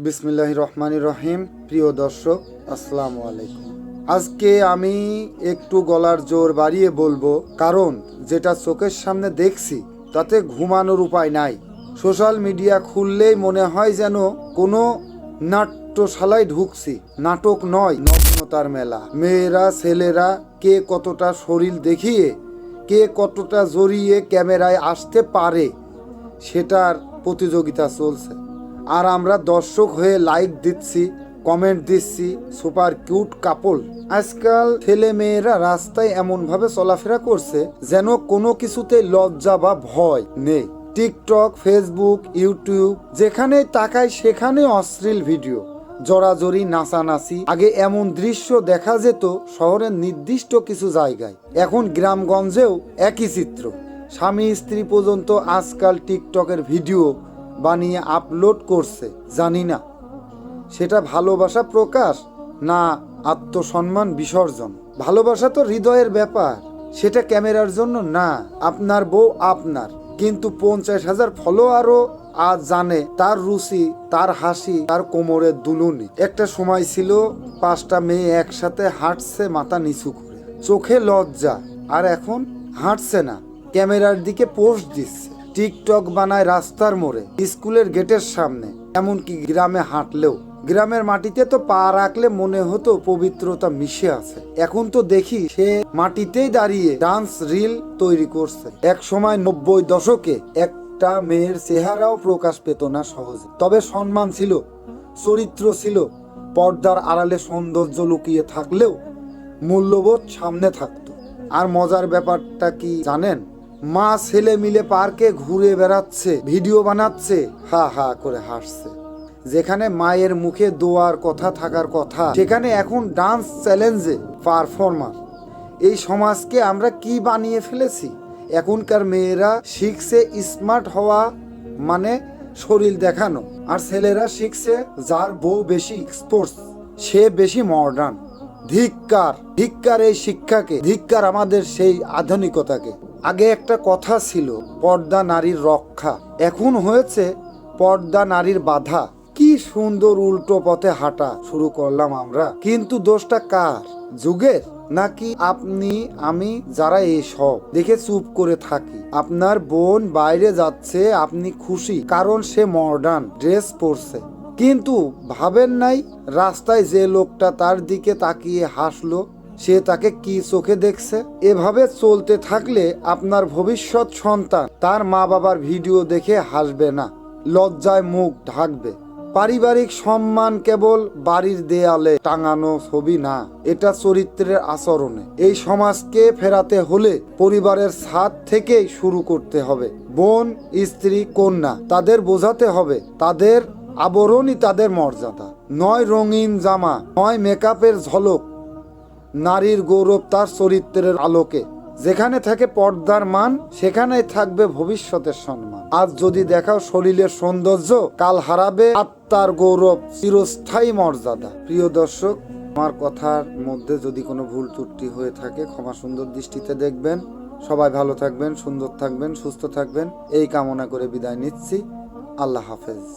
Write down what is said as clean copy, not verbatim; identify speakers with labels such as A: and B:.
A: বিসমিল্লাহির রহমানির রহিম। প্রিয় দর্শক, আসসালামু আলাইকুম। আজকে আমি একটু গলার জোর বাড়িয়ে বলবো, কারণ যেটা চোখের সামনে দেখছি তাতে ঘুমানোর উপায় নাই। সোশ্যাল মিডিয়া খুললেই মনে হয় যেন কোনো নাট্যশালায় ঢুকছি। নাটক নয়, নগ্নতার মেলা। মেয়েরা ছেলেরা কে কতটা শরীর দেখিয়ে, কে কতটা জড়িয়ে ক্যামেরায় আসতে পারে সেটার প্রতিযোগিতা চলছে। আর আমরা দর্শক হয়ে লাইক দিচ্ছি, কমেন্ট দিচ্ছি। Super cute couple. আজকাল ছেলে মেয়েরা রাস্তায় এমনভাবে চলাফেরা করছে যেন কোনো কিছুতে লজ্জা বা ভয় নেই। টিকটক, ফেসবুক, ইউটিউব, যেখানে তাকায় সেখানে অশ্লীল ভিডিও, জড়াজড়ি, নাচানাচি। আগে এমন দৃশ্য দেখা যেত শহরের নির্দিষ্ট কিছু জায়গায়, এখন গ্রামগঞ্জেও একই চিত্র। স্বামী স্ত্রী পর্যন্ত আজকাল টিকটকের ভিডিও বানিয়ে আপলোড করছে। জানি না সেটা ভালোবাসা প্রকাশ না আত্মসম্মান বিসর্জন। ভালোবাসা তো হৃদয়ের ব্যাপার, সেটা ক্যামেরার জন্য না। আপনার বউ আপনার, কিন্তু 50,000 ফলোয়ারও আজ জানে তার রুচি, তার হাসি, তার কোমরের দুলুনি। একটা সময় ছিল 5টা মেয়ে একসাথে হাঁটছে মাথা নিচু করে, চোখে লজ্জা। আর এখন হাঁটছে না, ক্যামেরার দিকে পোস্ট দিচ্ছে। টিকটক বানায় রাস্তার মোড়ে, স্কুলের গেটের সামনে, এমনকি গ্রামে হাঁটলেও। গ্রামের মাটিতে তো পা রাখলে মনে হতো পবিত্রতা মিশে আছে। এখন তো দেখি সে মাটিতেই দাঁড়িয়ে ডান্স রিল তৈরি করছে। এক সময় 90 দশকে একটা মেয়ের চেহারাও প্রকাশ পেত না সহজে, তবে সম্মান ছিল, চরিত্র ছিল। পর্দার আড়ালে সৌন্দর্য লুকিয়ে থাকলেও মূল্যবোধ সামনে থাকতো। আর মজার ব্যাপারটা কি জানেন? মা ছেলে মিলে পার্কে ঘুরে বেড়াচ্ছে, ভিডিও বানাচ্ছে, হা হা করে হাসছে। যেখানে মায়ের মুখে দোয়ার কথা থাকার কথা, সেখানে এখন ডান্স চ্যালেঞ্জে পারফরমার। এই সমাজকে আমরা কি বানিয়ে ফেলেছি? এখনকার মেয়েরা শিখছে স্মার্ট হওয়া মানে শরীর দেখানো, আর ছেলেরা শিখছে যার বউ বেশি স্পোর্টস সে বেশি মডার্ন। ধিক্কার, ধিক্কার এই শিক্ষাকে, ধিক্কার আমাদের সেই আধুনিকতাকে। আগে একটা কথা ছিল পর্দা নারীর রক্ষা, এখন হয়েছে পর্দা নারীর বাধা। কি সুন্দর উল্টো পথে হাঁটা শুরু করলাম আমরা। কিন্তু দোষটা কার? যুগের নাকি আপনি আমি, যারা এসব দেখে চুপ করে থাকি? আপনার বোন বাইরে যাচ্ছে, আপনি খুশি কারণ সে মডার্ন ড্রেস পরছে, কিন্তু ভাবেন নাই রাস্তায় যে লোকটা তার দিকে তাকিয়ে হাসলো সে তাকে কি চোখে দেখছে? এভাবে চলতে থাকলে আপনার ভবিষ্যৎ সন্তান তার মা বাবার ভিডিও দেখে হাসবে না, লজ্জায় মুখ ঢাকবে। পারিবারিক সম্মান কেবল বাড়ির দেয়ালে টাঙানো ছবি না, এটা চরিত্রের আচরণে। এই সমাজকে ফেরাতে হলে পরিবারের ছাদ থেকেই শুরু করতে হবে। বোন, স্ত্রী, কন্যা, তাদের বোঝাতে হবে তাদের আবরণই তাদের মর্যাদা, নয় রঙিন জামা, নয় মেকআপের ঝলক। নারীর গৌরব তার চরিত্রের আলোকে। যেখানে থাকে পর্দার মান, সেখানেই থাকবে ভবিষ্যতের সম্মান। আজ যদি দেখাও শরীরের সৌন্দর্য, কাল হারাবে আত্মার গৌরব, চিরস্থায়ী মর্যাদা। প্রিয় দর্শক, আমার কথার মধ্যে যদি কোনো ভুল ত্রুটি হয়ে থাকে ক্ষমা সুন্দর দৃষ্টিতে দেখবেন। সবাই ভালো থাকবেন, সুন্দর থাকবেন, সুস্থ থাকবেন, এই কামনা করে বিদায় নিচ্ছি। আল্লাহ হাফেজ।